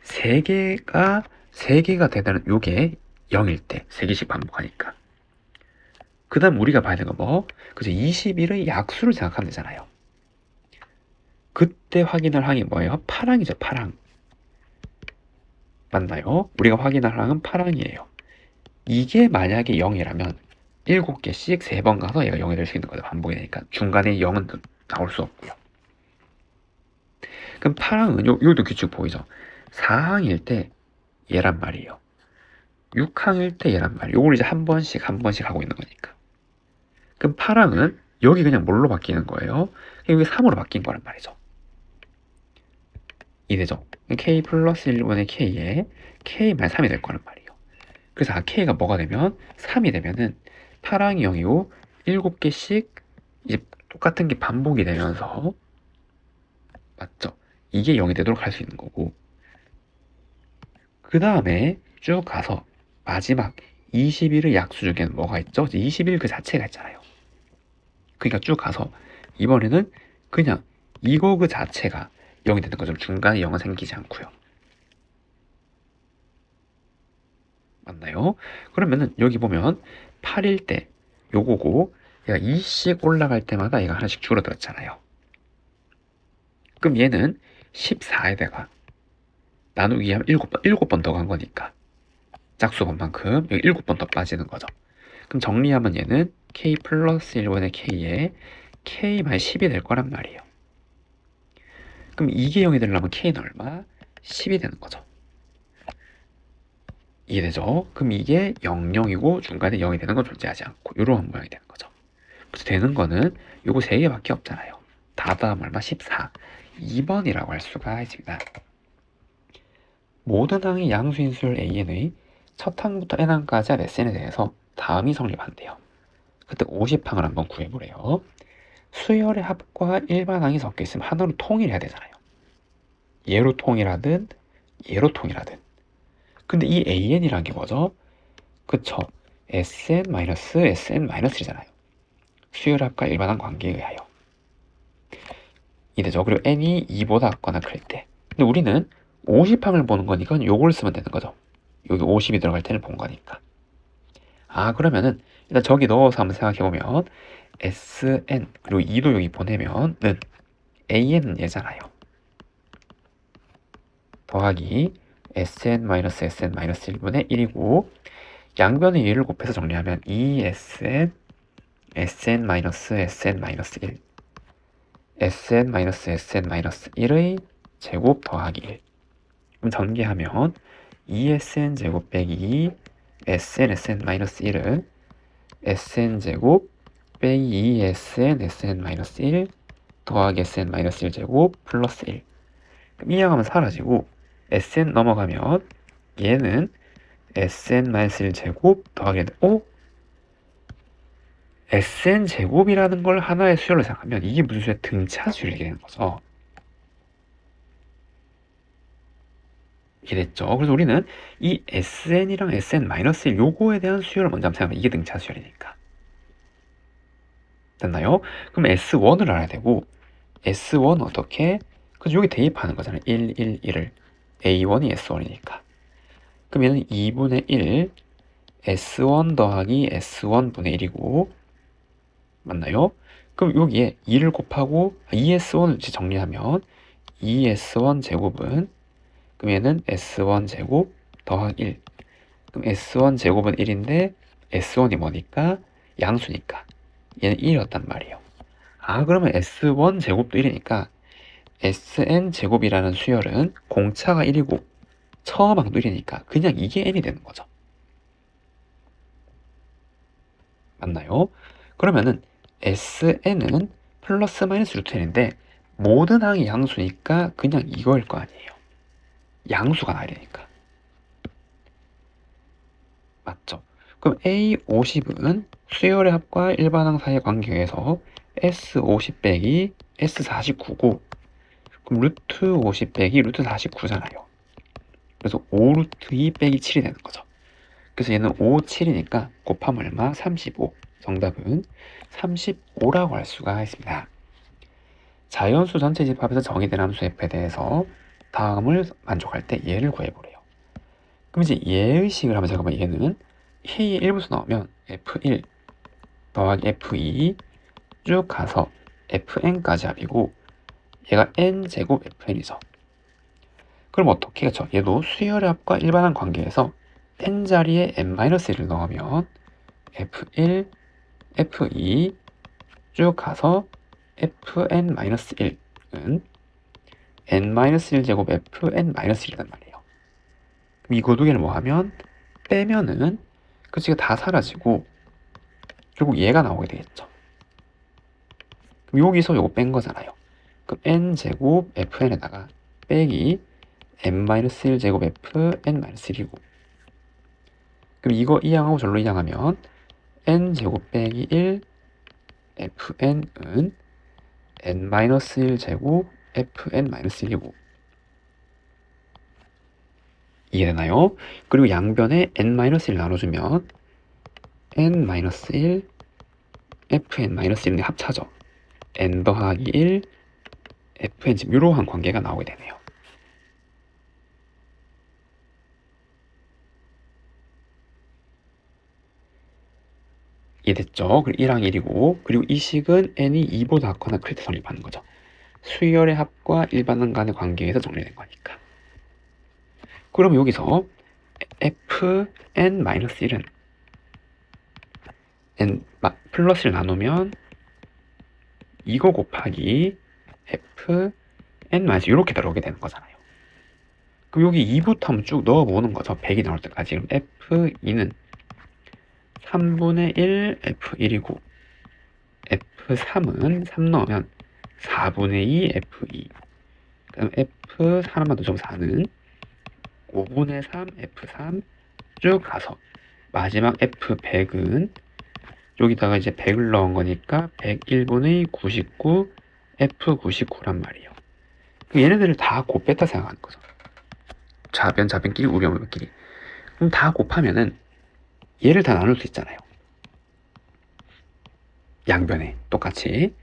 3개가 되다는 요게 0일 때 3개씩 반복하니까. 그 다음 우리가 봐야 되는 거 뭐? 그죠? 21의 약수를 생각하면 되잖아요. 그때 확인할 항이 뭐예요? 파랑이죠, 파랑. 맞나요? 우리가 확인할 항은 파랑이에요. 이게 만약에 0이라면 7개씩 3번 가서 얘가 0이 될 수 있는 거죠. 반복이 되니까. 중간에 0은 나올 수 없고요. 그럼 파랑은 여기도 규칙 보이죠? 4항일 때 얘란 말이에요. 6항일 때 얘란 말이에요. 요걸 이제 한 번씩 하고 있는 거니까. 그럼 파랑은 여기 그냥 뭘로 바뀌는 거예요? 여기 3으로 바뀐 거란 말이죠. 이되죠? K 플러스 1분의 K에 K-3이 될 거란 말이에요. 그래서 K가 뭐가 되면 3이 되면은 파랑이 0이고 7개씩 이제 똑같은 게 반복이 되면서 맞죠? 이게 0이 되도록 할 수 있는 거고, 그 다음에 쭉 가서 마지막 21의 약수 중에는 뭐가 있죠? 21 그 자체가 있잖아요. 그러니까 쭉 가서 이번에는 그냥 이거 그 자체가 0이 되는 거죠. 중간에 0은 생기지 않고요. 맞나요? 그러면은 여기 보면 8일 때 요거고 얘가 2씩 올라갈 때마다 얘가 하나씩 줄어들었잖아요. 그럼 얘는 14에다가 나누기 하면 7번 더 간 거니까 짝수번만큼 여기 7번 더 빠지는 거죠. 그럼 정리하면 얘는 K 플러스 1번의 K에 K-10이 될 거란 말이에요. 그럼 이게 0이 되려면 K는 얼마? 10이 되는 거죠. 이해되죠? 그럼 이게 0, 0이고 중간에 0이 되는 건 존재하지 않고 이런 모양이 되는 거죠. 그래서 되는 거는 요거 3개밖에 없잖아요. 다 더하면 얼마? 14. 2번이라고 할 수가 있습니다. 모든 항의 양수인수열 AN의 첫 항부터 n항까지 할 SN에 대해서 다음이 성립한대요. 그때 50항을 한번 구해보래요. 수열의 합과 일반항이 섞여 있으면 하나로 통일해야 되잖아요. 얘로 통일하든 얘로 통일하든. 근데 이 AN이란 게 뭐죠? 그쵸? SN-SN-1이잖아요. 수열 합과 일반항 관계에 의하여. 이되죠. 그리고 n이 2보다 작거나 클 때. 근데 우리는 50항을 보는 거니까 요걸 쓰면 되는 거죠. 여기 50이 들어갈 때를 본 거니까. 그러면은 일단 저기 넣어서 한번 생각해보면 SN 그리고 2도 여기 보내면은 AN은 얘잖아요. 더하기 SN-SN-1분의 1이고 양변의 2를 곱해서 정리하면 2SN SN-SN-1 SN-SN-1의 제곱 더하기 1. 그럼 전개하면 2SN 제곱 빼기 SN-SN-1은 SN 제곱 빼기 2SN SN-1 더하기 SN-1 제곱 플러스 1. 그럼 이 양하면 사라지고 SN 넘어가면 얘는 SN-1 더하기 SN 제곱이라는 걸 하나의 수열로 생각하면 이게 무슨 수야? 등차 수열이 되는 거죠. 이랬죠. 그래서 우리는 이 SN이랑 SN-1 요거에 대한 수열을 먼저 한번 생각하면 이게 등차 수열이니까. 됐나요? 그럼 S1을 알아야 되고 S1 어떻게? 그래서 여기 대입하는 거잖아요. 1, 1, 1을 A1이 S1이니까. 그럼 얘는 2분의 1 S1 더하기 S1분의 1이고 맞나요? 그럼 여기에 2를 곱하고 2S1을 정리하면 2S1 제곱은 그럼 얘는 S1 제곱 더하기 1 그럼 S1 제곱은 1인데 S1이 뭐니까? 양수니까 얘는 1이었단 말이에요. 아 그러면 S1 제곱도 1이니까 SN 제곱이라는 수열은 공차가 1이고 처음항도 1이니까 그냥 이게 n이 되는 거죠. 맞나요? 그러면은 SN은 플러스 마이너스 루트 n인데 모든 항이 양수니까 그냥 이거일 거 아니에요. 양수가 나야 되니까. 맞죠? 그럼 A50은 수열의 합과 일반항 사이의 관계에서 S50 빼기 S49고 그럼 루트 50 빼기 루트 49잖아요. 그래서 5루트 2 빼기 7이 되는 거죠. 그래서 얘는 5, 7이니까 곱하면 얼마? 35. 정답은 35라고 할 수가 있습니다. 자연수 전체 집합에서 정의된 함수 f에 대해서 다음을 만족할 때 얘를 구해보래요. 그럼 이제 예의식을 한번 잠깐만 얘는 K의 일부수 나오면 F1 더하기 F2 쭉 가서 Fn까지 합이고 얘가 n제곱 Fn이죠. 그럼 어떻게 했죠? 얘도 수열의 합과 일반항 관계에서 n자리에 n-1을 넣으면 F1, F2 쭉 가서 Fn-1은 n-1제곱 Fn-1이란 말이에요. 그럼 이거 두 개를 뭐 하면 빼면은 그치가 다 사라지고 결국 얘가 나오게 되겠죠. 그럼 여기서 요거 뺀 거잖아요. 그럼 n제곱 Fn에다가 빼기 n-1제곱 Fn-1이고 그럼 이거 이항하고 절로 이항하면 n제곱 빼기 1 fn은 n-1제곱 fn-1이고 이해되나요? 그리고 양변에 n-1 나눠주면 n-1 fn-1의 합차죠. n 더하기 1 fn 지금 이러한 관계가 나오게 되네요. 이해됐죠? 그리고 1항 1이고 그리고 이 식은 n이 2보다 작거나 클 때 성립하는 거죠. 수열의 합과 일반항 간의 관계에서 정리된 거니까. 그럼 여기서 fn-1은 n 플러스를 나누면 이거 곱하기 fn 이렇게 들어오게 되는 거잖아요. 그럼 여기 2부터 한번 쭉 넣어보는 거죠. 100이 나올 때까지. 그럼 f2는 3분의 1 f1이고 f3은 3 넣으면 4분의 2 f2 그럼 f 하나만 더 적으면 4는 5분의 3 f3 쭉 가서 마지막 f100은 여기다가 이제 100을 넣은 거니까 101분의 99 f99란 말이에요. 얘네들을 다 곱뺐다 생각하는 거죠. 좌변끼리 우변끼리. 그럼 다 곱하면은 얘를 다 나눌 수 있잖아요. 양변에 똑같이.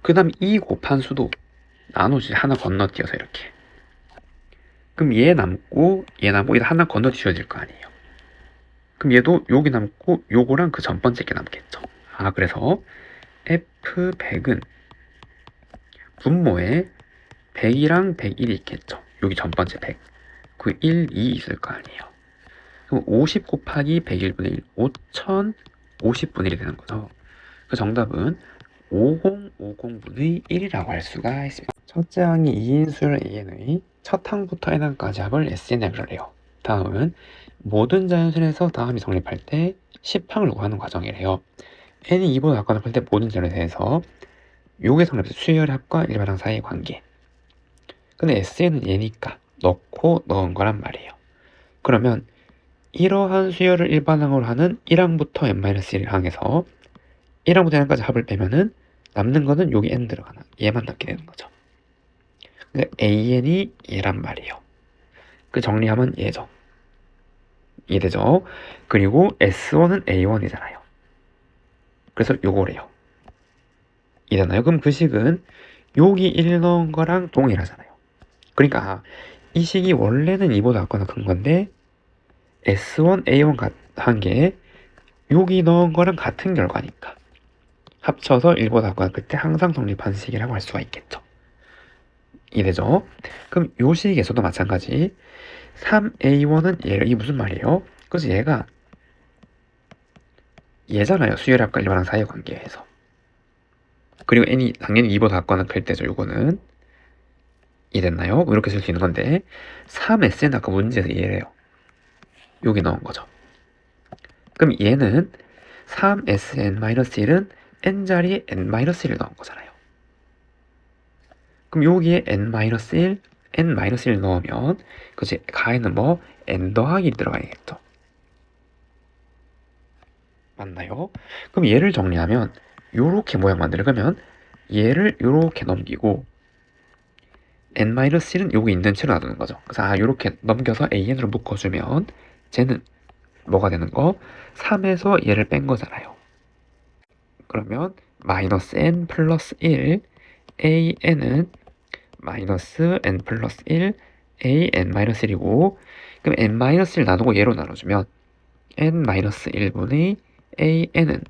그 다음 이 곱한 수도 나누지 하나 건너뛰어서 이렇게. 그럼 얘 남고 하나 건너뛰어야 될 거 아니에요. 그럼 얘도 여기 남고 요거랑 그 전 번째 게 남겠죠. 아 그래서 F100은 분모에 100이랑 101이 있겠죠. 여기 전 번째 100. 그 1, 2 있을 거 아니에요. 그럼 50 곱하기 101분의 1, 5050분의 1이 되는 거죠. 그 정답은 5050분의 1이라고 할 수가 있습니다. 첫째 항이 2인 수열 AN의 첫 항부터 n항까지 합을 SN을 해요. 다음은 모든 자연수에서 다음이 성립할 때 10항을 구하는 과정이래요. n이 2보다 작거나 클 때 모든 자연에 대해서 요게 성립해서 수열의 합과 일반항 사이의 관계. 근데 SN은 얘니까 넣고 넣은 거란 말이에요. 그러면 이러한 수열을 일반항으로 하는 1항부터 n-1항에서 1항부터 n까지 합을 빼면은 남는 거는 여기 n 들어가는 얘만 남게 되는 거죠. 근데 an이 얘란 말이에요. 그 정리하면 얘죠. 이해되죠? 그리고 S1은 A1이잖아요. 그래서 요거래요. 이해되나요? 그럼 그 식은 여기 1 넣은 거랑 동일하잖아요. 그러니까 이 식이 원래는 2보다 작거나 큰 건데 S1, A1 한 게 여기 넣은 거랑 같은 결과니까 합쳐서 1보다 작거나 그때 항상 성립한 식이라고 할 수가 있겠죠. 이해되죠? 그럼 요 식에서도 마찬가지 3A1은 이게 무슨 말이에요? 그래서 얘잖아요. 수열합과 일반항 사이의 관계에서. 그리고 n이 당연히 2보다 작거나 클 때죠. 요거는 이해됐나요? 이렇게 쓸 수 있는 건데 3s는 아까 문제에서 얘래요. 여기 넣은 거죠. 그럼 얘는 3sn-1은 n자리에 n-1을 넣은 거잖아요. 그럼 여기에 n-1, n-1 넣으면 그치 가에는 뭐 n 더하기 들어가야겠죠. 맞나요? 그럼 얘를 정리하면 요렇게 모양 만들면 얘를 요렇게 넘기고 n-1은 여기 있는 채로 놔두는 거죠. 그래서 요렇게 넘겨서 an으로 묶어주면 쟤는 뭐가 되는 거? 3에서 얘를 뺀 거잖아요. 그러면 마이너스 n 플러스 1 an은 마이너스 n 플러스 1 an-1이고 그럼 n-1을 나누고 얘로 나눠주면 n-1분의 an은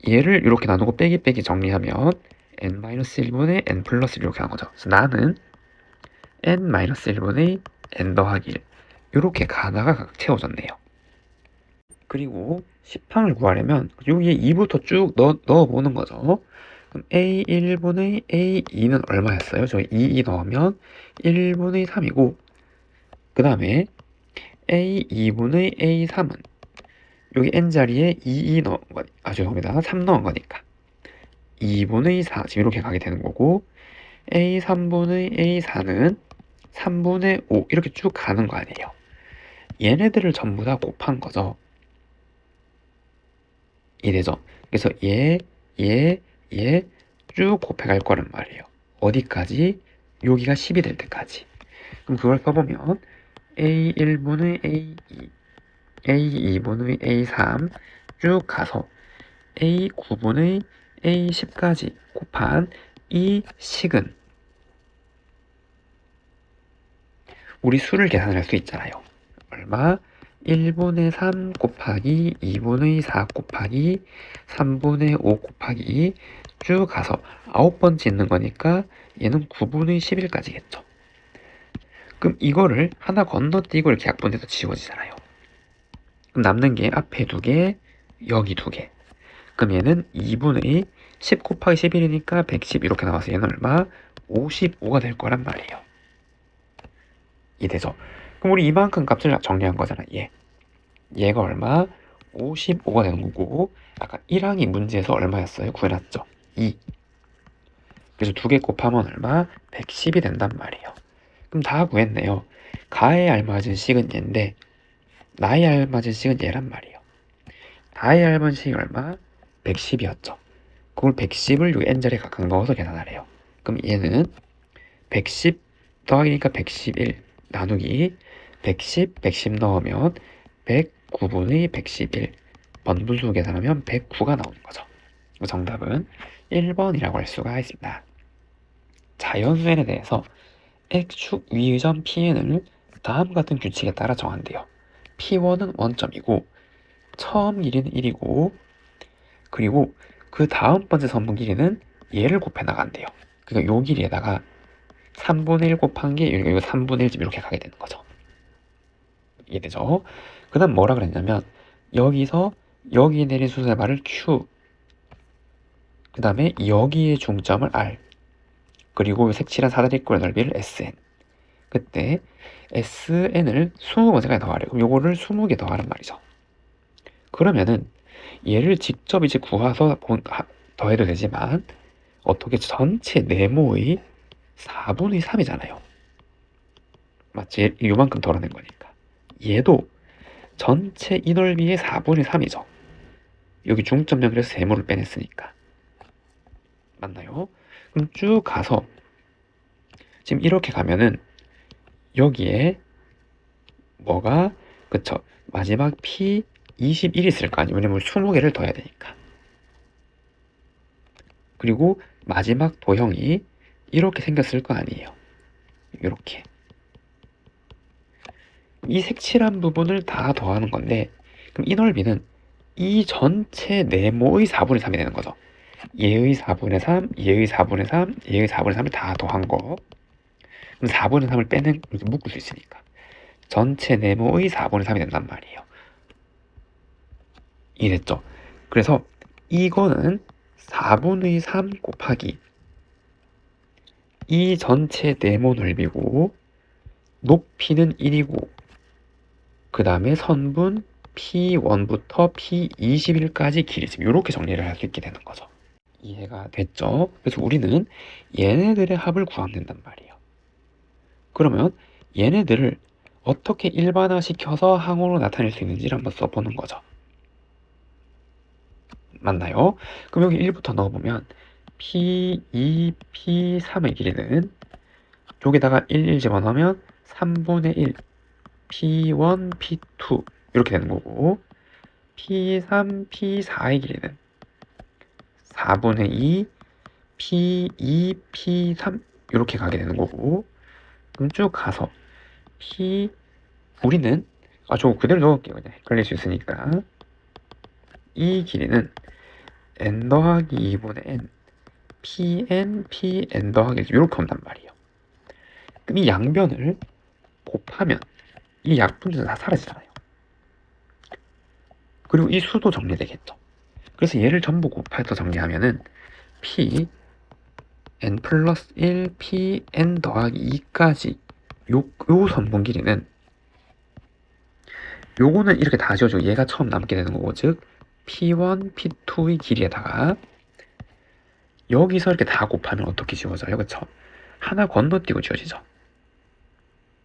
얘를 이렇게 나누고 빼기 정리하면 n-1분의 n 플러스 1 이렇게 하는 거죠. 그래서 나는 n-1분의 n 더하기 1 이렇게 가나가 각 채워졌네요. 그리고 10항을 구하려면 여기에 2부터 쭉 넣어보는 거죠. 그럼 A1분의 A2는 얼마였어요? 저희 2 넣으면 1분의 3이고 그 다음에 A2분의 A3은 여기 n자리에 2 넣은 거, 죄송합니다. 3 넣은 거니까 2분의 4 지금 이렇게 가게 되는 거고 A3분의 A4는 3분의 5 이렇게 쭉 가는 거 아니에요. 얘네들을 전부 다 곱한 거죠. 이래죠. 그래서 얘 쭉 곱해갈 거란 말이에요. 어디까지? 여기가 10이 될 때까지. 그럼 그걸 써보면 A1분의 A2, A2분의 A3 쭉 가서 A9분의 A10까지 곱한 이 식은 우리 수를 계산할 수 있잖아요. 얼마? 1분의 3 곱하기 2분의 4 곱하기 3분의 5 곱하기 쭉 가서 9번 짓는 거니까 얘는 9분의 11까지겠죠. 그럼 이거를 하나 건너뛰고 이렇게 약분돼서 지워지잖아요. 그럼 남는 게 앞에 2개, 여기 2개. 그럼 얘는 2분의 10 곱하기 11이니까 110 이렇게 나와서 얘는 얼마? 55가 될 거란 말이에요. 이해되죠? 그럼 우리 이만큼 값을 정리한 거잖아. 얘가 얼마? 55가 되는 거고 아까 1항이 문제에서 얼마였어요? 구해놨죠? 2. 그래서 2개 곱하면 얼마? 110이 된단 말이에요. 그럼 다 구했네요. 가에 알맞은 식은 얘인데 나에 알맞은 식은 얘란 말이에요. 나에 알맞은 식이 얼마? 110이었죠. 그걸 110을 여기 n자리에 각각 넣어서 계산하래요. 그럼 얘는 110 더하기니까 111 나누기 110 넣으면 109분의 111 번분수 계산하면 109가 나오는 거죠. 정답은 1번이라고 할 수가 있습니다. 자연수 n에 대해서 x축 위의 점 Pn을 다음 같은 규칙에 따라 정한대요. P1은 원점이고 처음 길이는 1이고 그리고 그 다음 번째 선분 길이는 얘를 곱해 나간대요. 그러니까 요 길이에다가 3분의 1 곱한 게 이거 3분의 1쯤 이렇게 가게 되는 거죠. 이해되죠? 그 다음 뭐라 그랬냐면 여기서 여기 내린 수선의 발을 Q 그 다음에 여기의 중점을 R 그리고 색칠한 사다리꼴의 넓이를 SN 그때 SN을 20번째까지 더하래요. 그럼 요거를 20개 더하란 말이죠. 그러면은 얘를 직접 이제 구해서 더해도 되지만 어떻게 전체 네모의 4분의 3이잖아요. 맞지? 요만큼 덜어낸 거니까. 얘도 전체 이 넓이의 4분의 3이죠. 여기 중점 연결해서 세모를 빼냈으니까. 맞나요? 그럼 쭉 가서 지금 이렇게 가면은 여기에 뭐가 그쵸 마지막 P 21이 있을 거 아니에요. 왜냐면 20개를 더해야 되니까. 그리고 마지막 도형이 이렇게 생겼을 거 아니에요. 이렇게 이 색칠한 부분을 다 더하는 건데, 그럼 이 넓이는 이 전체 네모의 4분의 3이 되는 거죠. 얘의 4분의 3, 얘의 4분의 3, 얘의 4분의 3을 다 더한 거. 그럼 4분의 3을 빼는, 이렇게 묶을 수 있으니까 전체 네모의 4분의 3이 된단 말이에요. 이해됐죠? 그래서 이거는 4분의 3 곱하기 이 전체 네모 넓이고, 높이는 1이고, 그 다음에 선분 P1부터 P21까지 길이, 지금 이렇게 정리를 할 수 있게 되는 거죠. 이해가 됐죠? 그래서 우리는 얘네들의 합을 구하면 된단 말이에요. 그러면 얘네들을 어떻게 일반화시켜서 항으로 나타낼 수 있는지를 한번 써보는 거죠. 맞나요? 그럼 여기 1부터 넣어보면 P2, P3의 길이는 여기다가 1 집어넣으면 3분의 1 P1, P2 이렇게 되는 거고, P3, P4의 길이는 4분의 2 P2, P3 이렇게 가게 되는 거고, 그럼 쭉 가서 우리는 저거 그대로 넣을게요. 그냥 헷갈릴 수 있으니까. 이 길이는 n 더하기 2분의 n Pn, Pn 더하기 1 이렇게 온단 말이에요. 그럼 이 양변을 곱하면 이 약분들은 다 사라지잖아요. 그리고 이 수도 정리되겠죠. 그래서 얘를 전부 곱해서 정리하면은 P n 플러스 1 P n 더하기 2까지 요 선분 길이는, 요거는 이렇게 다 지워지고 얘가 처음 남게 되는 거고, 즉 P1, P2의 길이에다가 여기서 이렇게 다 곱하면 어떻게 지워져요? 그쵸? 하나 건너뛰고 지워지죠.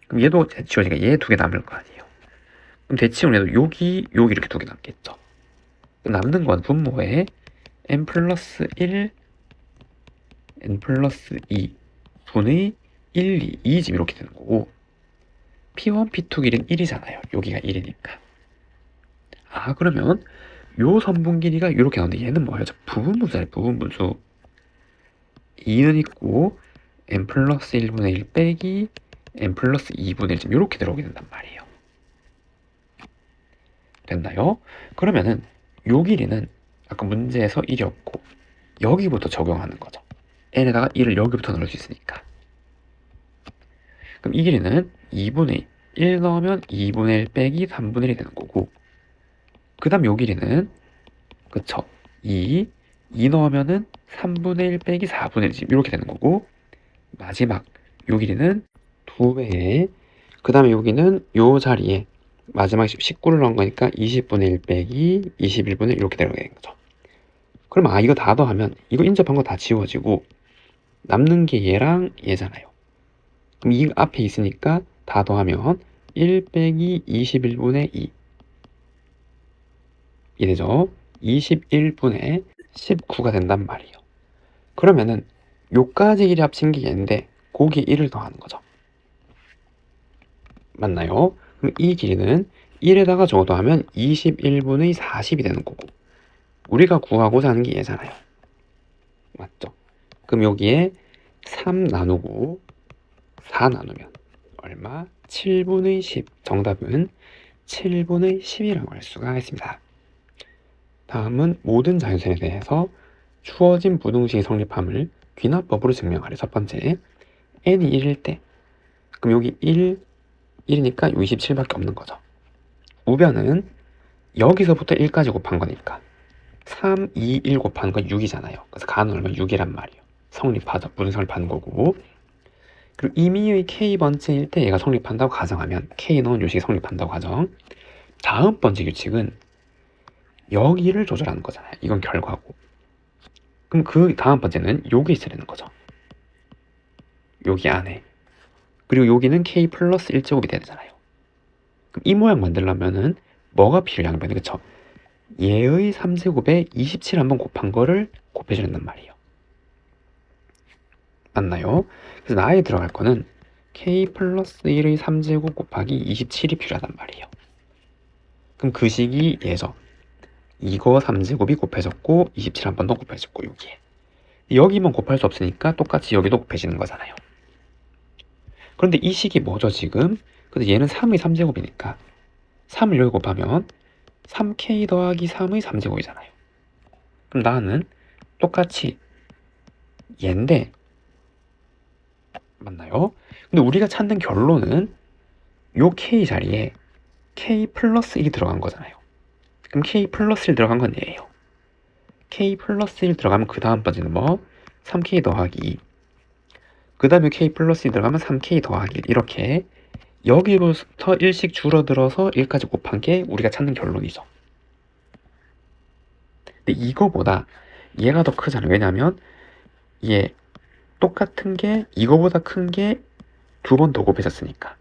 그럼 얘도 지워지니까 얘 두 개 남을 거 아니에요. 그럼 대칭을 해도 여기 이렇게 두 개 남겠죠. 남는 건 분모에 n 플러스 1 n 플러스 2 분의 1, 2 지금 이렇게 되는 거고, P1, P2 길이는 1이잖아요. 여기가 1이니까. 그러면 요 선분 길이가 이렇게 나오는데 얘는 뭐예요? 부분분수잖아요. 부분분수. 2는 있고 n 플러스 1분의 1 빼기 n 플러스 2분의 1 지금 이렇게 들어오게 된단 말이에요. 됐나요? 그러면은 요 길이는 아까 문제에서 1이었고 여기부터 적용하는 거죠. n에다가 1을 여기부터 넣을 수 있으니까. 그럼 이 길이는 2분의 1 넣으면 2분의 1 빼기 3분의 1이 되는 거고, 그 다음 요 길이는 그쵸 2 넣으면은 3분의 1 빼기 4분의 1 지금 이렇게 되는 거고, 마지막 요 길이는 2배에, 그 다음에 여기는 요 자리에 마지막 19를 넣은 거니까 20분의 1 빼기 21분의 1 이렇게 되는 거죠. 그럼 이거 다 더하면 이거 인접한 거 다 지워지고 남는 게 얘랑 얘잖아요. 그럼 이 앞에 있으니까 다 더하면 1 빼기 21분의 2 이래죠. 21분의 19가 된단 말이에요. 그러면은 요까지 길이 합친 게 얘인데 거기에 1을 더하는 거죠. 맞나요? 그럼 이 길이는 1에다가 저거 더하면 21분의 40이 되는 거고, 우리가 구하고자 하는 게 얘잖아요. 맞죠? 그럼 여기에 3 나누고 4 나누면 얼마? 7분의 10. 정답은 7분의 10이라고 할 수가 있습니다. 다음은 모든 자연선에 대해서 주어진 부등식이 성립함을 귀납법으로 증명하래. 첫 번째, n이 1일 때, 그럼 여기 1이니까 27밖에 없는 거죠. 우변은 여기서부터 1까지 곱한 거니까 3, 2, 1 곱하는 건 6이잖아요. 그래서 가는 얼마 6이란 말이에요. 성립하죠. 무슨 성립하는 거고. 그리고 임의의 K번째일 때 얘가 성립한다고 가정하면 K 넣은 요식이 성립한다고 가정. 다음 번째 규칙은 여기를 조절하는 거잖아요. 이건 결과고. 그럼 그 다음 번째는 여기 있어야 되는 거죠. 여기 안에. 그리고 여기는 K 플러스 1제곱이 돼야 되잖아요. 그럼 이 모양 만들려면은 뭐가 필요해, 양변에. 그쵸? 얘의 3제곱에 27 한번 곱한 거를 곱해주는단 말이에요. 맞나요? 그래서 나에 들어갈 거는 k 플러스 1의 3제곱 곱하기 27이 필요하단 말이에요. 그럼 그 식이 얘죠. 이거 3제곱이 곱해졌고 27 한 번 더 곱해졌고 여기에. 여기만 곱할 수 없으니까 똑같이 여기도 곱해지는 거잖아요. 그런데 이 식이 뭐죠 지금? 근데 얘는 3의 3제곱이니까 3을 여기 곱하면 3k 더하기 3의 3제곱이잖아요. 그럼 나는 똑같이 얘인데, 맞나요? 근데 우리가 찾는 결론은 요 k 자리에 k 플러스 1이 들어간 거잖아요. 그럼 k 플러스 1 들어간 건 얘예요. k 플러스 1 들어가면 그 다음 번째는 뭐? 3k 더하기 2. 그 다음에 k 플러스 1 들어가면 3k 더하기 1. 이렇게 여기부터 1씩 줄어들어서 1까지 곱한 게 우리가 찾는 결론이죠. 근데 이거보다 얘가 더 크잖아요. 왜냐면 얘 똑같은 게 이거보다 큰 게 두 번 더 곱해졌으니까.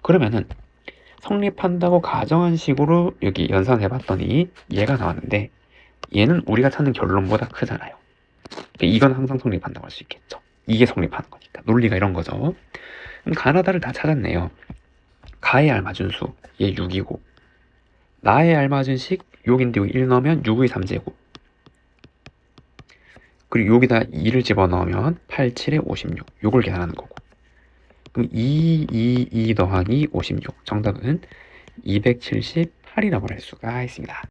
그러면은 성립한다고 가정한 식으로 여기 연산해봤더니 얘가 나왔는데 얘는 우리가 찾는 결론보다 크잖아요. 이건 항상 성립한다고 할 수 있겠죠. 이게 성립하는 거니까. 논리가 이런 거죠. 그럼 가나다를 다 찾았네요. 가에 알맞은 수, 얘 6이고, 나에 알맞은 식 6인데 여기 1 넣으면 6의 3제곱. 그리고 여기다 2를 집어넣으면 8, 7에 56. 요걸 계산하는 거고. 그럼 2 더하기 56. 정답은 278이라고 할 수가 있습니다.